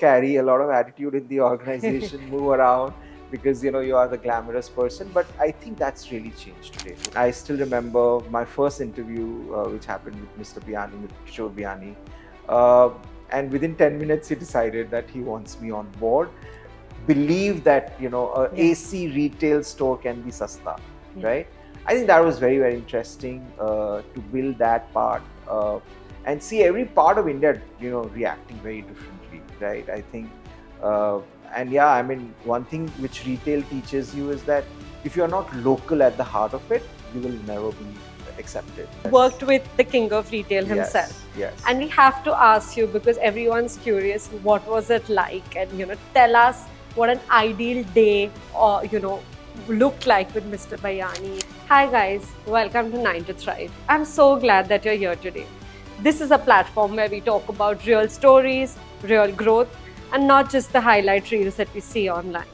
carry a lot of attitude in the organization, move around because you are the glamorous person. But I think that's really changed today. I still remember my first interview, which happened with Mr. Biani, with Kishore Biani, uh, and within 10 minutes he decided that he wants me on board. Believe that a AC retail store can be sasta, right? I think that was very, very interesting to build that part and see every part of India reacting very differently, right? I think and yeah, I mean, one thing which retail teaches you is that if you're not local at the heart of it, you will never be accepted. Worked with the king of retail himself. Yes. And we have to ask you, because everyone's curious, what was it like? And tell us what an ideal day or looked like with Mr. Bayani. Hi guys, welcome to 9 to Thrive. I'm so glad that you're here today. This is a platform where we talk about real stories, real growth, and not just the highlight reels that we see online.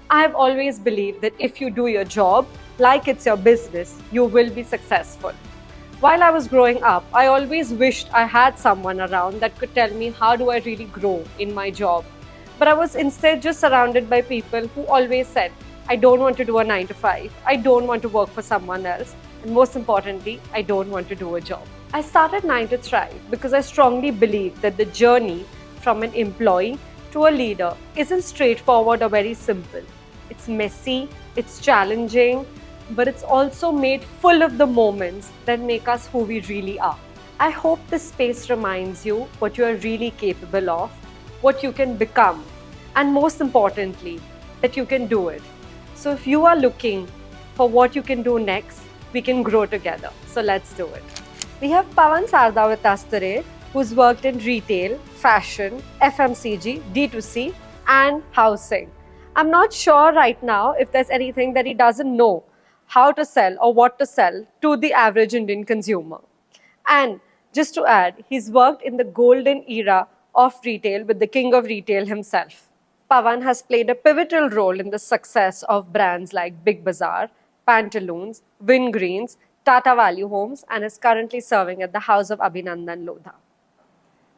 I have always believed that if you do your job like it's your business, you will be successful. While I was growing up, I always wished I had someone around that could tell me how do I really grow in my job. But I was instead just surrounded by people who always said, I don't want to do a 9 to 5, I don't want to work for someone else, and most importantly, I don't want to do a job. I started 9 to Thrive because I strongly believe that the journey from an employee to a leader isn't straightforward or very simple. It's messy, it's challenging, but it's also made full of the moments that make us who we really are. I hope this space reminds you what you are really capable of, what you can become, and most importantly, that you can do it. So if you are looking for what you can do next, we can grow together. So let's do it. We have Pawan Sarda with us today, who's worked in retail, fashion, FMCG, D2C, and housing. I'm not sure right now if there's anything that he doesn't know how to sell or what to sell to the average Indian consumer. And just to add, he's worked in the golden era of retail with the king of retail himself. Pawan has played a pivotal role in the success of brands like Big Bazaar, Pantaloons, Wingreens, Tata Value Homes, and is currently serving at the House of Abhinandan Lodha.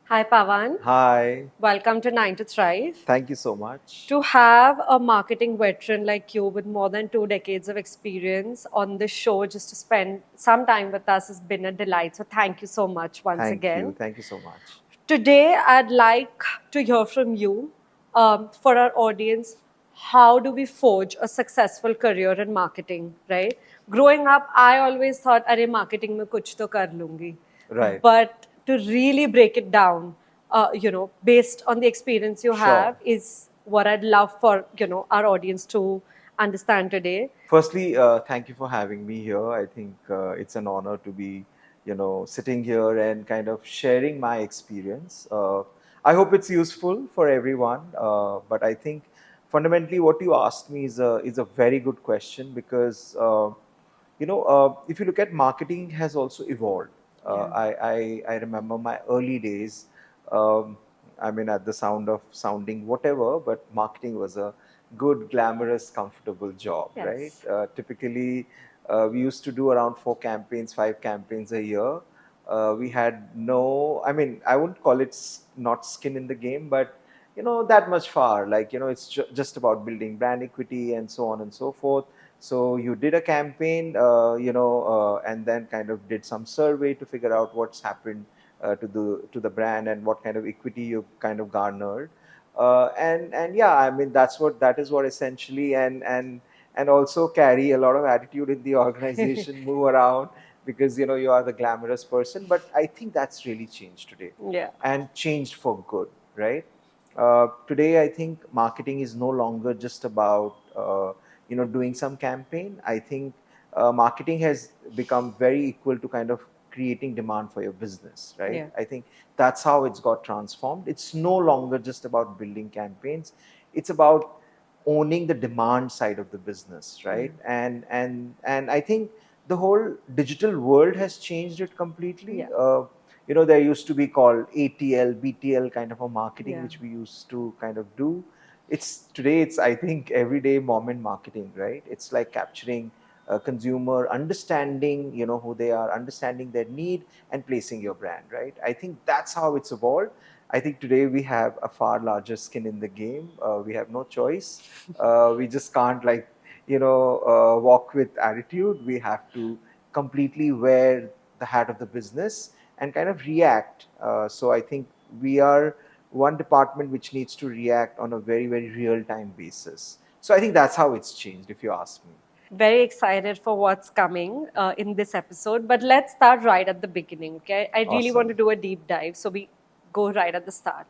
Hi, Pawan. Hi. Welcome to 9 to Thrive. Thank you so much. To have a marketing veteran like you with more than 2 decades of experience on the show, just to spend some time with us, has been a delight. So thank you so much once again. Thank you so much. Today, I'd like to hear from you, for our audience, how do we forge a successful career in marketing, right? Growing up, I always thought, "Arey, marketing mein kuch to kar lungi." Right. But to really break it down, based on the experience you have, is what I'd love for, our audience to understand today. Firstly, thank you for having me here. I think it's an honor to be, sitting here and kind of sharing my experience. I hope it's useful for everyone. But I think fundamentally, what you asked me is a very good question because, if you look at marketing has also evolved. I remember my early days. Um, I mean, at the sound of sounding whatever, but marketing was a good, glamorous, comfortable job, right? Typically, we used to do around 4 campaigns, 5 campaigns a year. We had no, I mean, I wouldn't call it not skin in the game, but that much far. Like, it's just about building brand equity and so on and so forth. So you did a campaign, and then kind of did some survey to figure out what's happened to the brand and what kind of equity you kind of garnered. And yeah, I mean that is what essentially, and also carry a lot of attitude in the organization, move around because you are the glamorous person. But I think that's really changed today, and changed for good, right? Today, I think marketing is no longer just about doing some campaign. I think marketing has become very equal to kind of creating demand for your business, right? I think that's how it's got transformed. It's no longer just about building campaigns. It's about owning the demand side of the business, right? And I think the whole digital world has changed it completely. There used to be called ATL, BTL kind of a marketing, which we used to kind of do. Today it's I think everyday moment marketing, right? It's like capturing consumer, understanding, who they are, understanding their need, and placing your brand, right? I think that's how it's evolved. I think today we have a far larger skin in the game. We have no choice. We just can't walk with attitude. We have to completely wear the hat of the business and kind of react. So I think we are one department which needs to react on a very, very real time basis. So I think that's how it's changed, if you ask me. Very excited for what's coming in this episode. But let's start right at the beginning, okay? I really want Awesome. to do a deep dive, so we go right at the start.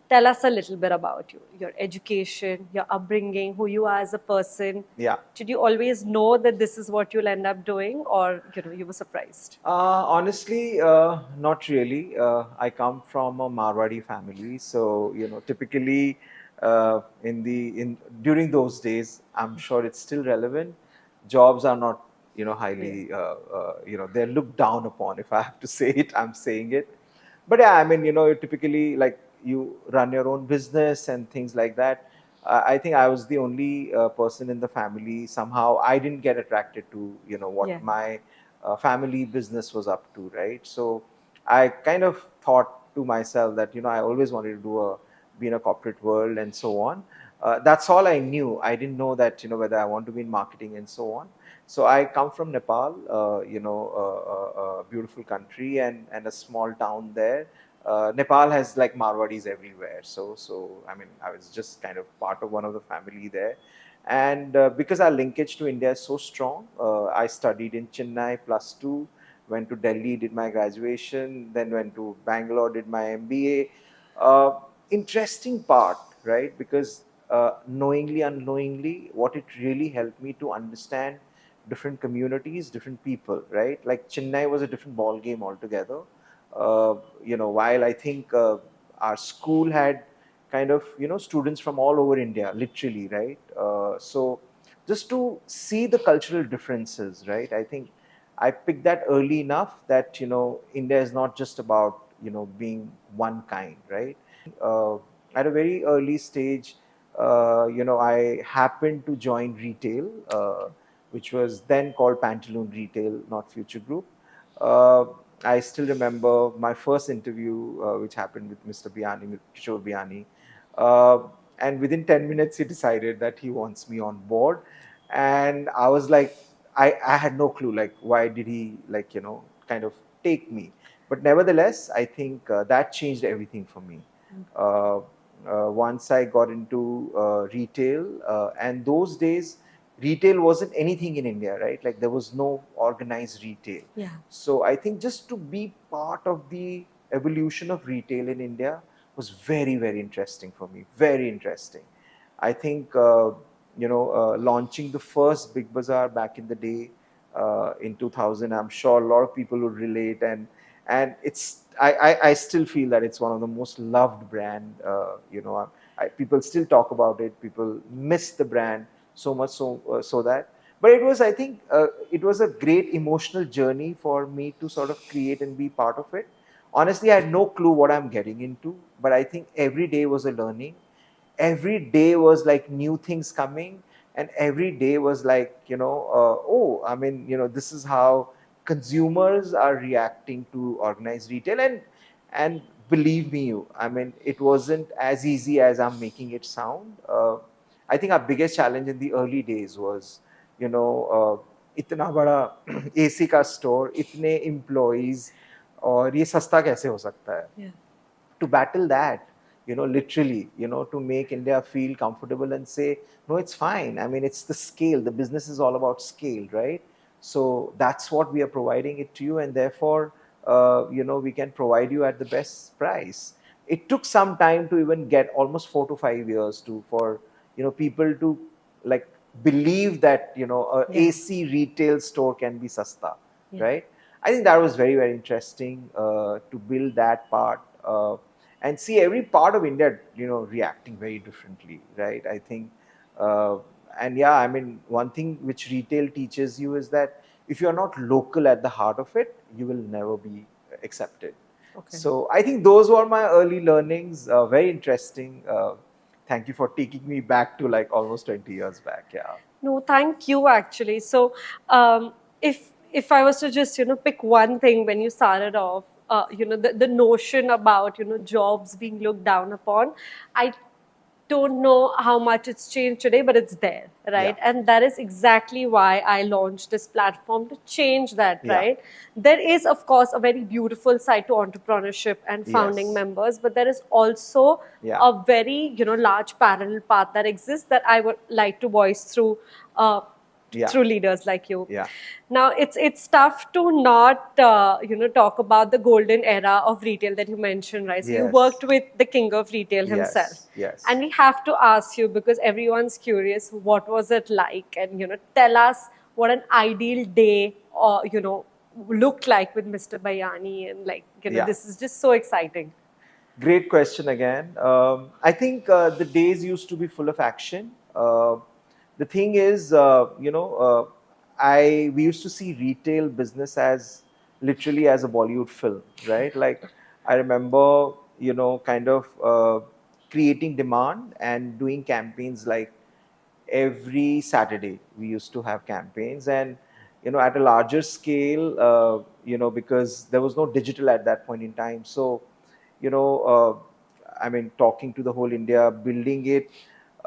Tell us a little bit about you, your education, your upbringing, who you are as a person. Yeah. Did you always know that this is what you'll end up doing, or you were surprised? Honestly, not really. I come from a Marwadi family, so typically in during those days, I'm sure it's still relevant. Jobs are not Yeah. highly they're looked down upon. If I have to say it, I'm saying it. But yeah, I mean, typically, like, you run your own business and things like that. I think I was the only person in the family. Somehow, I didn't get attracted to what Yeah. my family business was up to, right? So I kind of thought to myself that I always wanted to be in a corporate world and so on. That's all I knew. I didn't know that whether I want to be in marketing and so on. So I come from Nepal, a beautiful country and a small town there. Nepal has like Marwadis everywhere. So I mean, I was just kind of part of one of the family there. And because our linkage to India is so strong, I studied in Chennai +2, went to Delhi, did my graduation, then went to Bangalore, did my MBA. Interesting part, right? Because knowingly, unknowingly, what it really helped me to understand different communities, different people, right? Like Chennai was a different ball game altogether. While I think our school had kind of students from all over India, literally, right? So just to see the cultural differences, right? I think I picked that early enough that India is not just about being one kind, right? uh, at a very early stage, I happened to join retail, which was then called Pantaloon Retail, not Future Group. Uh, I still remember my first interview, which happened with Mr. Biani, with Kishore Biani. Uh, and within 10 minutes, he decided that he wants me on board. And I was like, I had no clue, like, why did he, like, kind of take me? But nevertheless, I think that changed everything for me. Uh, Once I got into retail, and those days, retail wasn't anything in India, right? Like, there was no organized retail. Yeah. So I think just to be part of the evolution of retail in India was very, very interesting for me. Very interesting. I think launching the first Big Bazaar back in the day, in 2000, I'm sure a lot of people would relate, and I still feel that it's one of the most loved brand. People still talk about it. People miss the brand so much, so that. But it was, I think, it was a great emotional journey for me to sort of create and be part of it. Honestly, I had no clue what I'm getting into, but I think every day was a learning. Every day was like new things coming, and every day was like, oh, I mean, this is how consumers are reacting to organized retail. And believe me, I mean, it wasn't as easy as I'm making it sound. I think our biggest challenge in the early days was, इतना बड़ा AC का store, इतने employees, और ये सस्ता कैसे हो सकता है? Yeah. To battle that, literally, to make India feel comfortable and say, no, it's fine. I mean, it's the scale. The business is all about scale, right? So that's what we are providing it to you, and therefore, we can provide you at the best price. It took some time to even get, almost 4 to 5 years to for people to, like, believe that a Yeah. AC retail store can be sasta, Yeah. right? I think that was very, very interesting to build that part. And see every part of India, reacting very differently, right? I think, uh, and yeah, I mean, one thing which retail teaches you is that if you're not local at the heart of it, you will never be accepted. Okay. So I think those were my early learnings. Very interesting. Thank you for taking me back to like almost 20 years back. Yeah. No, thank you actually. So, if I was to just pick one thing when you started off, the notion about jobs being looked down upon, I don't know how much it's changed today, but it's there, Yeah, right? And that is exactly why I launched this platform to change that, yeah, right? There is, of course, a very beautiful side to entrepreneurship and founding yes, members, but there is also yeah, a very, large parallel path that exists that I would like to voice uh, yeah, through leaders like you. yeah, Now it's tough to not talk about the golden era of retail that you mentioned, right? So you yes, worked with the king of retail himself, yes, yes. and we have to ask you because everyone's curious, what was it like? And tell us what an ideal day or looked like with Mr. Bayani, and like Yeah, this is just so exciting. great question again. I think the days used to be full of action. The thing is, I we used to see retail business as literally as a Bollywood film, right? Like I remember, kind of creating demand and doing campaigns like every Saturday we used to have campaigns, and at a larger scale, because there was no digital at that point in time. So you know, I mean, talking to the whole India, building it.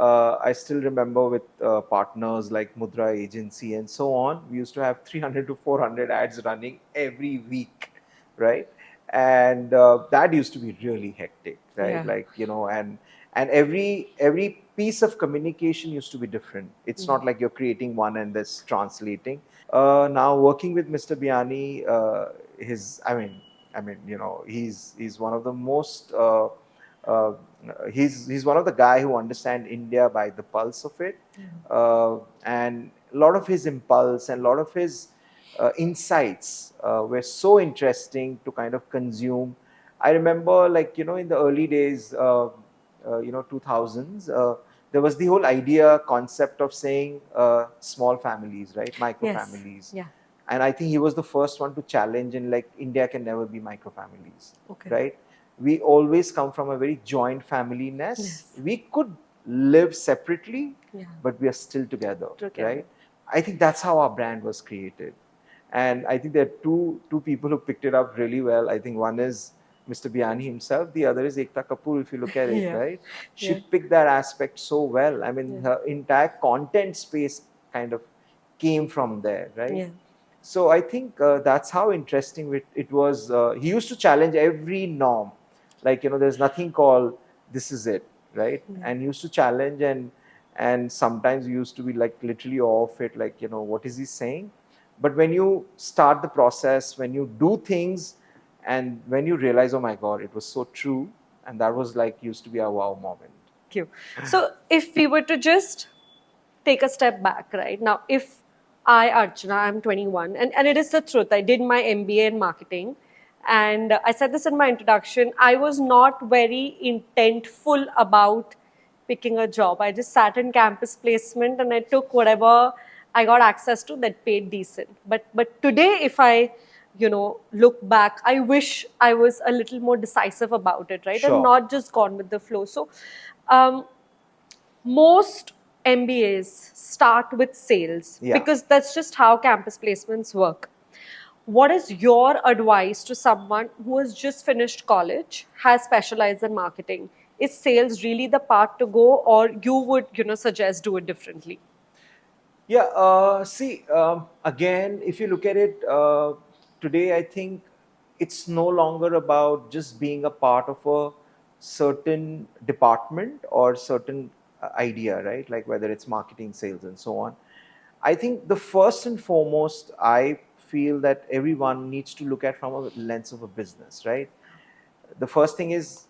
I still remember with partners like Mudra Agency and so on, we used to have 300 to 400 ads running every week, right? And that used to be really hectic, right? Yeah. Like, and every piece of communication used to be different. It's Yeah. not like you're creating one and this translating. Now working with Mr. Biani, he's one of the most uh, he's one of the guy who understand India by the pulse of it, and a lot of his impulse and a lot of his insights were so interesting to kind of consume. I remember, like, in the early days, 2000s, there was the whole idea concept of saying small families, right? Micro Yes. families. Yeah. And I think he was the first one to challenge, and like, India can never be micro families, Okay. right? We always come from a very joint family nest. Yes. We could live separately, Yeah. but we are still together, Together. right? I think that's how our brand was created. And I think there are two people who picked it up really well. I think one is Mr. Biani himself, the other is Ekta Kapoor. If you look at it, Yeah. right, she Yeah. picked that aspect so well. I mean, Yeah. her entire content space kind of came from there, right? Yeah. So I think that's how interesting it was. He used to challenge every norm, like, there's nothing called this is it, right? Yeah. And he used to challenge, and sometimes he used to be like literally off it, like, what is he saying? But when you start the process, when you do things, and when you realize, oh my God, it was so true, and that was like used to be a wow moment. Thank you. So, if we were to just take a step back, right? Now, if I, Archana, I'm 21, and it is the truth, I did my MBA in marketing. And I said this in my introduction, I was not very intentful about picking a job. I just sat in campus placement and I took whatever I got access to that paid decent. But today, if I look back, I wish I was a little more decisive about it, right? And Sure. not just gone with the flow. So um, most MBAs start with sales Yeah. because that's just how campus placements work. What is your advice to someone who has just finished college, has specialized in marketing? Is sales really the path to go, or you would suggest do it differently? Yeah, see, again, if you look at it today, I think it's no longer about just being a part of a certain department or certain idea, right? Like whether it's marketing, sales, and so on. I think the first and foremost, I feel that everyone needs to look at from a lens of a business, right? The first thing is,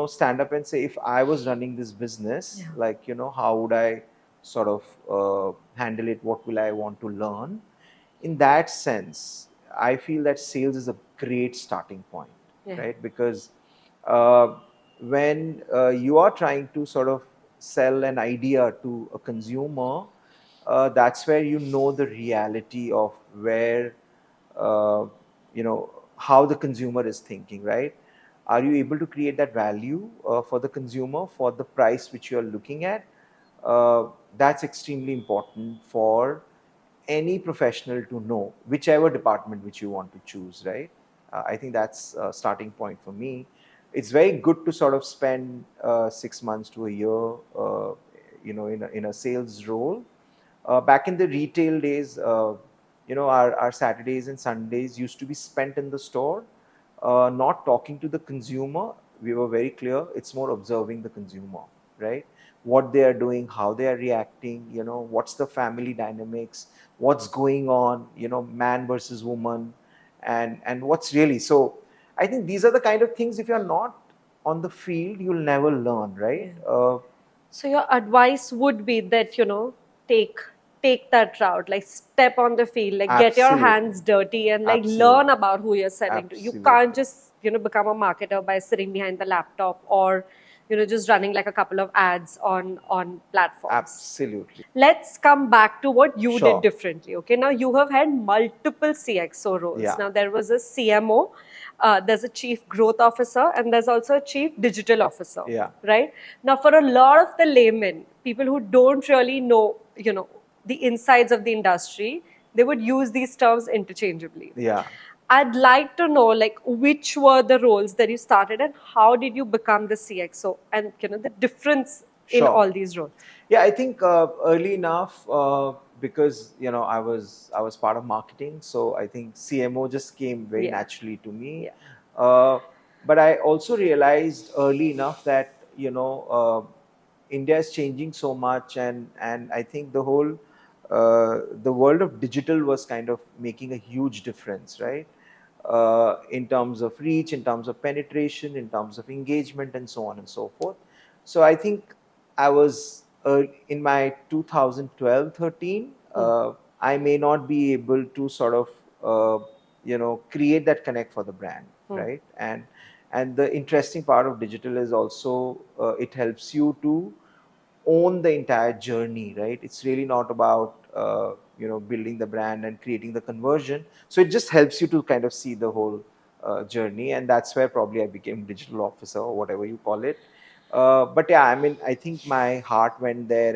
stand up and say, if I was running this business, Yeah. like, how would I sort of handle it? What will I want to learn? In that sense, I feel that sales is a great starting point, Yeah. right? Because uh, when you are trying to sort of sell an idea to a consumer, that's where you know the reality of where uh, how the consumer is thinking, right? Are you able to create that value for the consumer for the price which you are looking at? that's extremely important for any professional to know, whichever department which you want to choose, right? I think that's a starting point for me. It's very good to sort of spend 6 months to a year, in a sales role. Back in the retail days, our Saturdays and Sundays used to be spent in the store, not talking to the consumer. We were very clear. It's more observing the consumer, right? What they are doing, how they are reacting, what's the family dynamics, what's going on, man versus woman, and what's really. So I think these are the kind of things, if you're not on the field, you'll never learn, right? Yeah. So your advice would be that, take take that route, like step on the field, like get your Absolutely. hands dirty and like learn Absolutely. about who you're selling to. You can't Absolutely. just, become a marketer by sitting behind the laptop or, just running like a couple of ads on platforms. Absolutely. Let's come back to what you did Sure. differently. Okay, now you have had multiple CXO roles. Yeah. Now there was a CMO, there's a chief growth officer, and there's also a chief digital officer. Yeah. Right now, for a lot of the laymen, people who don't really know, the insides of the industry, they would use these terms interchangeably. Yeah. I'd like to know, like, which were the roles that you started and how did you become the CXO, and the difference in Sure. all these roles. Yeah, I think early enough, because I was part of marketing, so I think CMO just came very Yeah. naturally to me. Yeah. Uh, but I also realized early enough that India is changing so much, and I think the world of digital was kind of making a huge difference, right? In terms of reach, in terms of penetration, in terms of engagement, and so on and so forth. So I think I was in my 2012-13. I may not be able to sort of create that connect for the brand, right? And the interesting part of digital is also it helps you to own the entire journey, right? It's really not about building the brand and creating the conversion. So it just helps you to kind of see the whole journey, and that's where probably I became digital officer or whatever you call it. But yeah, I mean, I think my heart went there,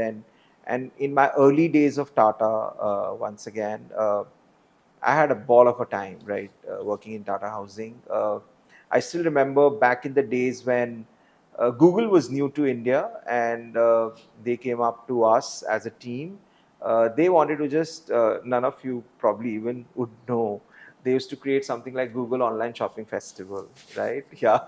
and in my early days of Tata, once again. I had a ball of a time, right, working in Tata Housing. I still remember back in the days when Google was new to India, and they came up to us as a team. They wanted to just, none of you probably even would know, they used to create something like Google Online Shopping Festival, right? Yeah.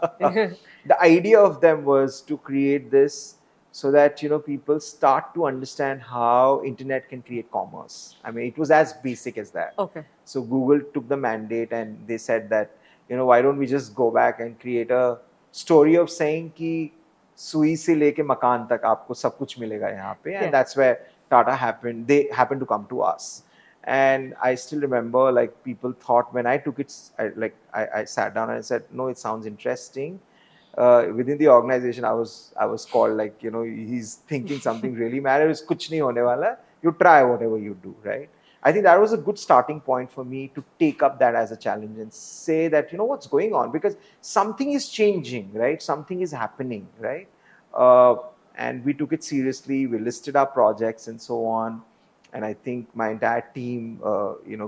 The idea of them was to create this so that people start to understand how internet can create commerce. I mean, it was as basic as that. Okay. So Google took the mandate and they said that, why don't we just go back and create a story of saying कि सुई से लेके मकान तक आपको सब कुछ मिलेगा यहाँ पे, and Yeah. that's where Tata happened. They happened to come to us, and I still remember like people thought when I took it, I sat down and I said, no, it sounds interesting. Within the organization, I was called like, he's thinking something really matters. Kuch nahi hone wala. You try whatever you do, right? I think that was a good starting point for me to take up that as a challenge and say that, what's going on, because something is changing, right? Something is happening, right? Uh, and we took it seriously. We listed our projects and so on. And I think my entire team,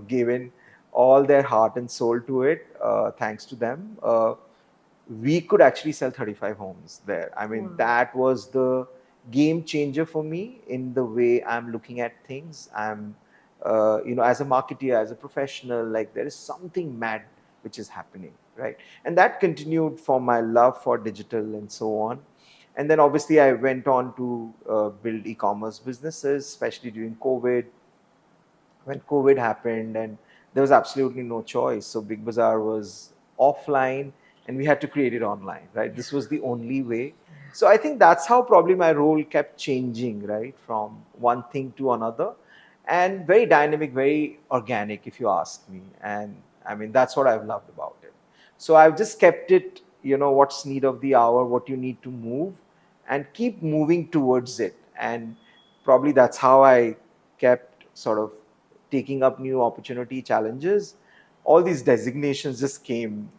gave in all their heart and soul to it. Thanks to them. We could actually sell 35 homes there. I mean, Wow. that was the game changer for me in the way I'm looking at things. I'm, as a marketer, as a professional, like there is something mad which is happening, right? And that continued for my love for digital and so on. And then obviously I went on to build e-commerce businesses, especially during COVID, when COVID happened, and there was absolutely no choice. So Big Bazaar was offline and we had to create it online, right? This was the only way. So I think that's how probably my role kept changing, right? From one thing to another, and very dynamic, very organic, if you ask me. And I mean, that's what I've loved about it. So I've just kept it, what's need of the hour, what you need to move, and keep moving towards it. And probably that's how I kept sort of taking up new opportunity challenges. All these designations just came,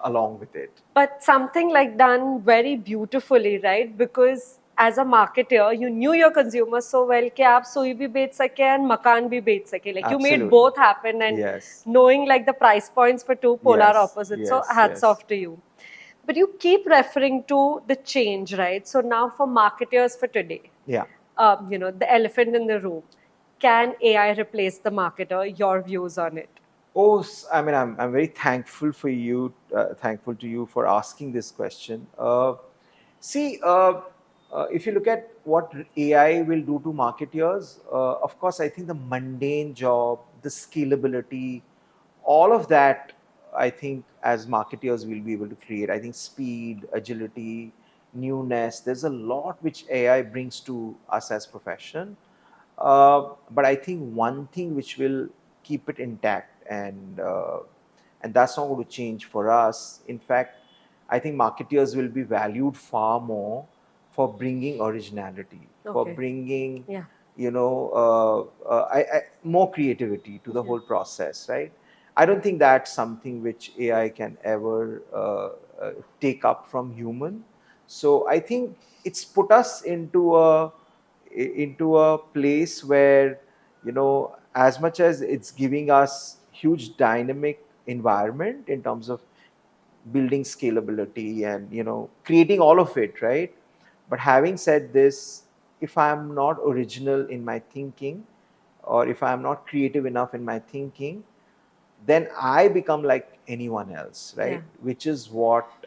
along with it. But something like done very beautifully, right? Because as a marketer, you knew your consumers so well कि आप सुई भी बेच सके and मकान भी बेच सके. Like you made Absolutely. both happen, and Yes. knowing like the price points for two polar Yes. opposites. So Yes. hats Yes. off to you. But you keep referring to the change, right? So now for marketers for today, Yeah. the elephant in the room. Can AI replace the marketer? Your views on it? Oh, I mean, I'm very thankful for you, thankful to you for asking this question. See, if you look at what AI will do to marketeers, of course, I think the mundane job, the scalability, all of that, I think as marketeers we'll be able to create. I think speed, agility, newness. There's a lot which AI brings to us as profession. But I think one thing which will keep it intact, and that's not going to change for us. In fact, I think marketeers will be valued far more for bringing originality, for Okay. bringing, Yeah. more creativity to the Yeah. whole process, right? I don't think that's something which AI can ever take up from human. So I think it's put us into a place where, as much as it's giving us huge dynamic environment in terms of building scalability and creating all of it, right? But having said this, if I'm not original in my thinking, or if I'm not creative enough in my thinking, then I become like anyone else, Yeah. right? Which is what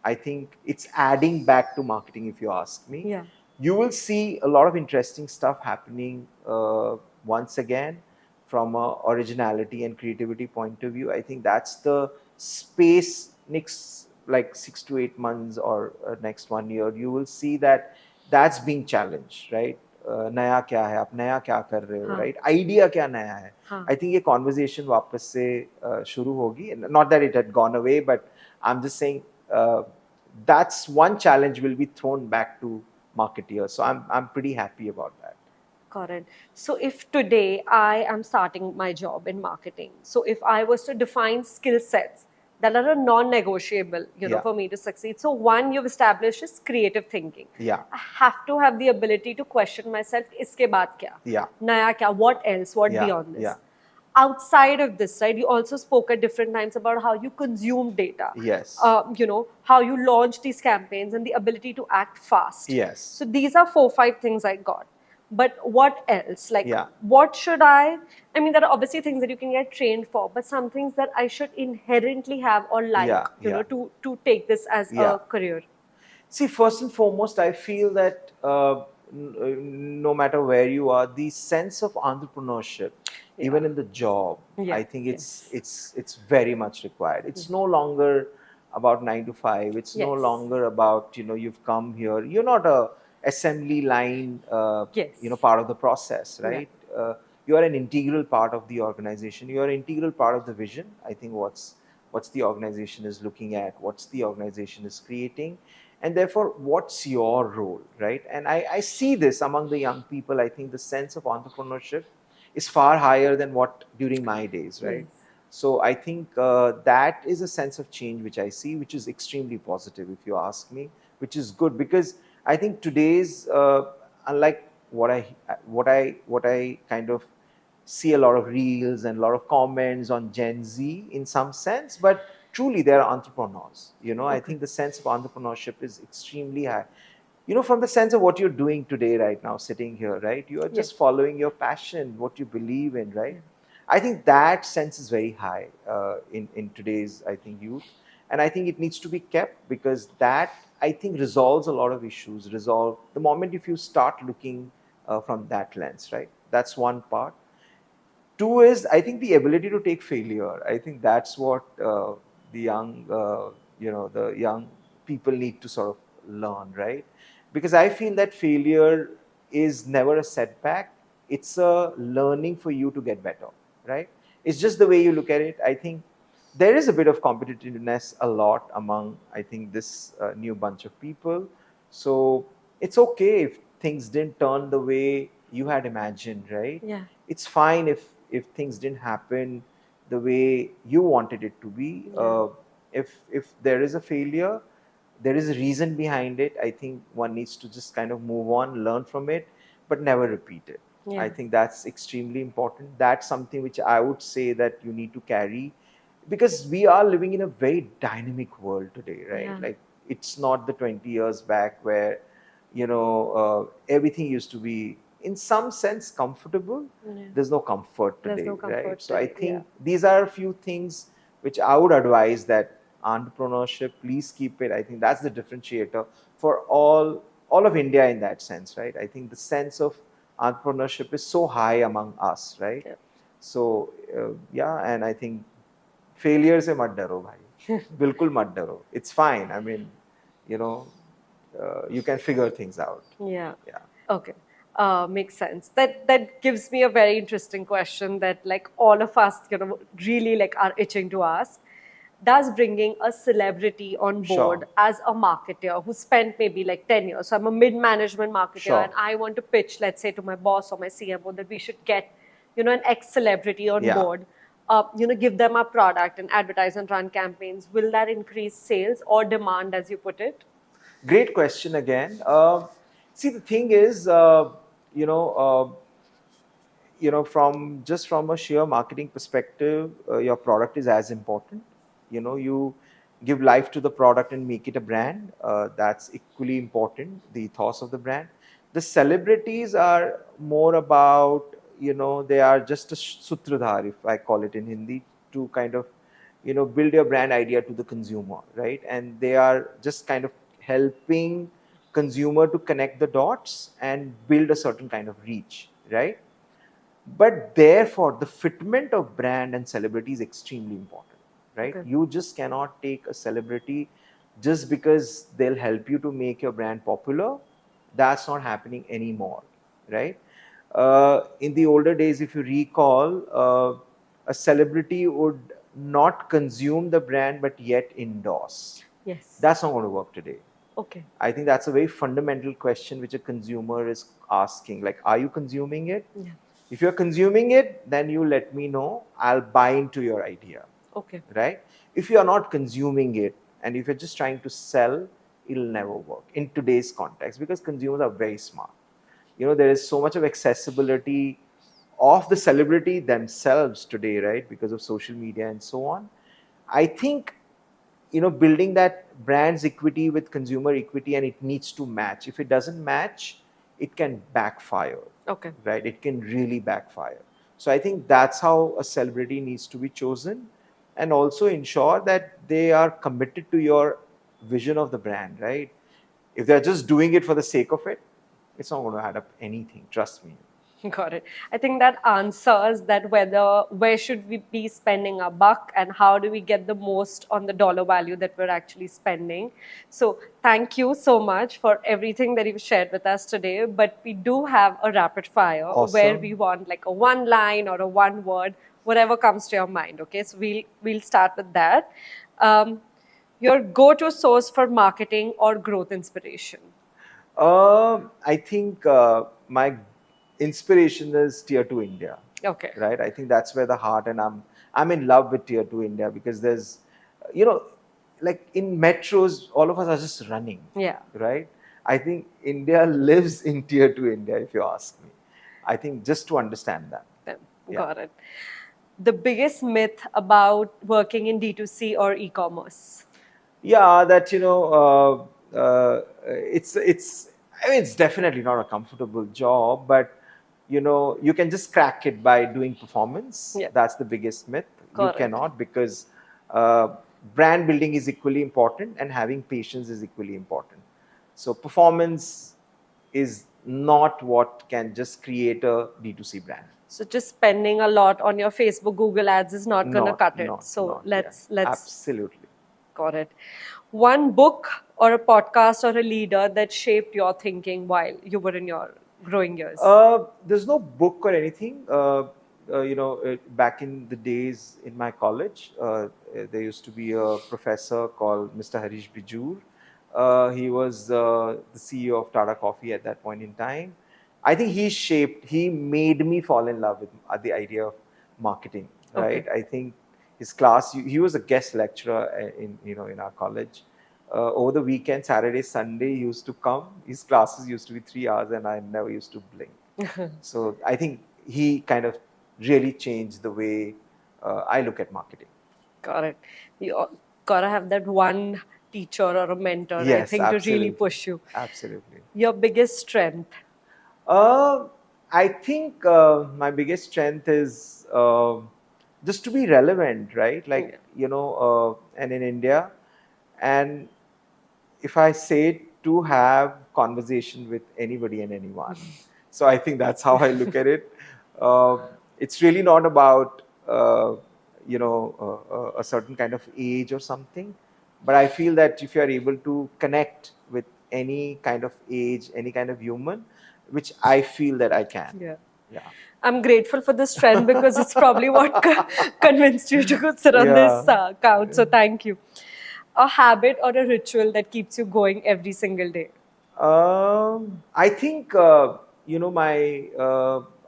I think it's adding back to marketing, if you ask me. Yeah. You will see a lot of interesting stuff happening once again from a originality and creativity point of view. I think that's the space next like 6 to 8 months or next 1 year. You will see that that's being challenged, right? नया क्या है, आप नया क्या कर रहे हो, हाँ. राइट? आइडिया क्या नया है? हाँ. I think ये conversation वापस से शुरू होगी. Not that it had gone away, but I'm just saying that's one challenge will be thrown back to marketeers. So I'm pretty happy about that. Correct. So if today I am starting my job in marketing, so if I was to define skill sets that are a non-negotiable, Yeah. for me to succeed. So one you've established is creative thinking. Yeah. I have to have the ability to question myself, iske baad kya? Yeah. Naya kya? What else? What Yeah. beyond this? Yeah. Outside of this, right, you also spoke at different times about how you consume data. Yes. How you launch these campaigns and the ability to act fast. Yes. So these are 4, 5 things I got. But what else? Like, Yeah. what should I mean, there are obviously things that you can get trained for, but some things that I should inherently have or like, Yeah. to take this as Yeah. a career. See, first and foremost, I feel that no matter where you are, the sense of entrepreneurship, even Yeah. in the job, Yeah. I think Yes. it's very much required. It's no longer about 9 to 5. It's no Yes. longer about you've come here. You're not a assembly line, Yes. part of the process, Yeah. right? You are an integral part of the organization. You are an integral part of the vision. I think what's the organization is looking at, what's the organization is creating, and therefore what's your role, right? And I see this among the young people. I think the sense of entrepreneurship is far higher than what during my days, right? Yes. So I think that is a sense of change which I see, which is extremely positive, if you ask me, which is good, because I think today's unlike what I kind of see a lot of reels and a lot of comments on Gen Z in some sense, but truly they're entrepreneurs. I Okay. think the sense of entrepreneurship is extremely high. From the sense of what you're doing today, right now, sitting here, right? You are Yes. just following your passion, what you believe in, right? Yeah. I think that sense is very high in today's, I think, youth, and I think it needs to be kept, because that, I think, resolves a lot of issues. Resolve the moment if you start looking from that lens, right? That's one part. Two is, I think, the ability to take failure. I think that's what the young, the young people need to sort of learn, right? Because I feel that failure is never a setback. It's a learning for you to get better, right? It's just the way you look at it. I think there is a bit of competitiveness a lot among, I think, this new bunch of people. So it's okay if things didn't turn the way you had imagined, right? Yeah. It's fine if things didn't happen the way you wanted it to be. Yeah. If there is a failure, there is a reason behind it. I think one needs to just kind of move on, learn from it, but never repeat it. I Yeah. think that's extremely important. That's something which I would say that you need to carry, because we are living in a very dynamic world today, right? Yeah. Like, it's not the 20 years back where, everything used to be, in some sense, comfortable. Yeah. There's no comfort There's no today, right? comfort So I today. Yeah. think these are a few things which I would advise, that entrepreneurship, please keep it. I think that's the differentiator for all of India in that sense, right? I think the sense of entrepreneurship is so high among us, right? Yeah. So yeah, and I think failure से मत डरो भाई, बिल्कुल मत डरो. It's fine. I mean, you know, you can figure things out. Yeah. Yeah. Okay. Makes sense. That gives me a very interesting question that like all of us, really like are itching to ask. Does bringing a celebrity on board Sure. as a marketer who spent maybe like 10 years, so I'm a mid-management marketer and Sure. I want to pitch, let's say, to my boss or my CMO that we should get, an ex-celebrity on Yeah. board, give them a product and advertise and run campaigns. Will that increase sales or demand, as you put it? Great question again. See, the thing is, you know, uh, from a sheer marketing perspective, your product is as important. You give life to the product and make it a brand. That's equally important, the ethos of the brand. The celebrities are more about, they are just a sutradhar, if I call it in Hindi, to kind of, build your brand idea to the consumer, right? And they are just kind of helping consumer to connect the dots and build a certain kind of reach, right? But therefore, the fitment of brand and celebrity is extremely important, right? Okay. You just cannot take a celebrity just because they'll help you to make your brand popular. That's not happening anymore, right? In the older days, if you recall, a celebrity would not consume the brand but yet endorse. Yes. That's not going to work today. Okay. I think that's a very fundamental question which a consumer is asking. Like, are you consuming it? Yeah. If you're consuming it, then you let me know. I'll buy into your idea, Okay. right? If you're not consuming it and if you're just trying to sell, it'll never work in today's context, because consumers are very smart. There is so much of accessibility of the celebrity themselves today, right? Because of social media and so on. I think, building that brand's equity with consumer equity, and it needs to match. If it doesn't match, it can backfire, Okay. right? It can really backfire. So I think that's how a celebrity needs to be chosen, and also ensure that they are committed to your vision of the brand, right? If they're just doing it for the sake of it, it's not going to add up anything, trust me. Got it. I think that answers that where should we be spending our buck and how do we get the most on the dollar value that we're actually spending. So thank you so much for everything that you've shared with us today. But we do have a rapid fire where we Awesome. want like a one line or a one word, whatever comes to your mind. Okay, so we'll start with that. Your go-to source for marketing or growth inspiration. I think my inspiration is Tier 2 India, Okay. right? I think that's where the heart, and I'm in love with Tier 2 India, because there's, you know, like in metros, all of us are just running, Yeah. right? I think India lives in Tier 2 India, if you ask me. I think just to understand that. Then Yeah. got it. The biggest myth about working in D2C or e-commerce. Yeah, that, it's I mean, it's definitely not a comfortable job, but you can just crack it by doing performance. Yeah. That's the biggest myth. You Correct. cannot, because uh, brand building is equally important and having patience is equally important. So performance is not what can just create a D2C brand. So just spending a lot on your Facebook, Google ads is not gonna Not, cut it. not, So not. Yeah, let's absolutely. got it. One book or a podcast or a leader that shaped your thinking while you were in your growing years. There's no book or anything. Back in the days in my college, there used to be a professor called Mr. Harish Bijur. He was the CEO of Tata Coffee at that point in time. I think he made me fall in love with the idea of marketing, Okay. right? I think his class, he was a guest lecturer in our college. over the weekend, Saturday, Sunday, he used to come. His classes used to be 3 hours, and I never used to blink. So I think he kind of really changed the way I look at marketing. Correct. You gotta have that one teacher or a mentor, I Yes, think, to really absolutely. push you. Absolutely. Your biggest strength. Uh, I think my biggest strength is just to be relevant, right? Like, Yeah. and in India, and if I say to have conversation with anybody and anyone. So I think that's how I look at it. Uh, it's really not about a certain kind of age or something, but I feel that if you are able to connect with any kind of age, any kind of human, which I feel that I can. Yeah. Yeah. I'm grateful for this trend because it's probably what convinced you to sit on this Yeah. couch. So thank you. A habit or a ritual that keeps you going every single day. I think my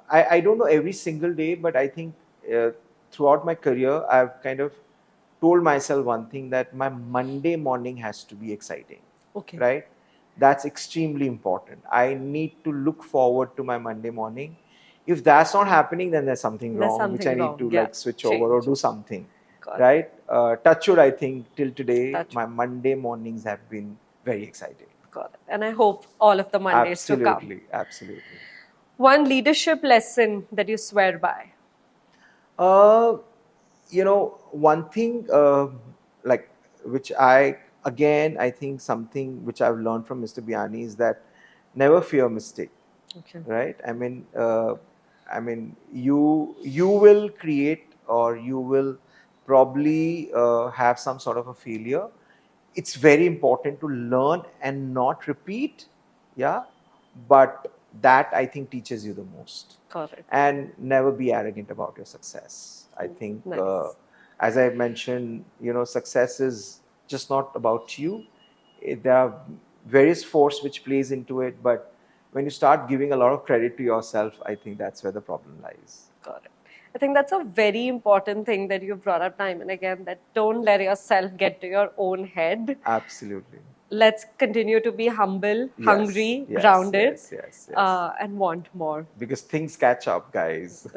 I don't know every single day, but I think uh, throughout my career, I've kind of told myself one thing, that my Monday morning has to be exciting, Okay. right? That's extremely important. I need to look forward to my Monday morning. If that's not happening, then there's something There's wrong, which I something need wrong. to Yeah. like switch over or Change. do something, Got it. right? Touch wood, I think till today, Touch. my Monday mornings have been very exciting. Got it. And I hope all of the Mondays to come. Absolutely, absolutely. One leadership lesson that you swear by. Uh, one thing, like which I think something which I've learned from Mr. Biani is that never fear mistake, Okay. right? You will create, or you will probably have some sort of a failure. It's very important to learn and not repeat, yeah, but that I think teaches you the most. Got it. And never be arrogant about your success. I think Nice. as I mentioned, success is just not about you. There are various force which plays into it, but when you start giving a lot of credit to yourself, I think that's where the problem lies. Got it. I think that's a very important thing that you brought up time and again, that don't let yourself get to your own head. Absolutely. Let's continue to be humble, Yes, hungry, yes, grounded, yes, yes, yes. and want more. Because things catch up, guys.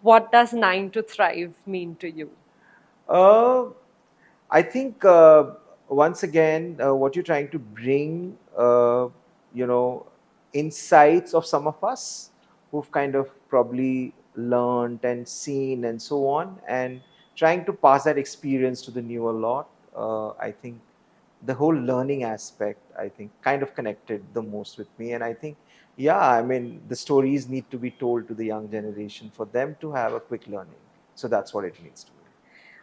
What does 9 to thrive mean to you? uh, I think once again, what you're trying to bring, you know, insights of some of us who've kind of probably learned and seen and so on, and trying to pass that experience to the newer lot. I think the whole learning aspect, I think, kind of connected the most with me. And I think, yeah, I mean, the stories need to be told to the young generation for them to have a quick learning. So that's what it means to me.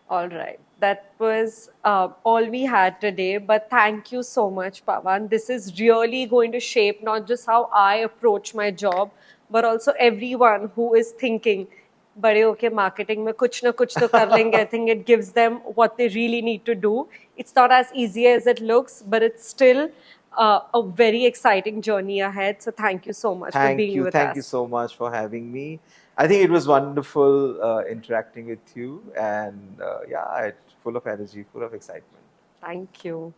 All right. That was all we had today. But thank you so much, Pawan. This is really going to shape not just how I approach my job, but also everyone who is thinking, बड़े होके marketing में कुछ ना कुछ तो कर लेंगे. I think it gives them what they really need to do. It's not as easy as it looks, but it's still a very exciting journey ahead. So thank you so much for Thank being you. with Thank you us. so much for having me. I think it was wonderful interacting with you. And yeah, it's full of energy, full of excitement. Thank you.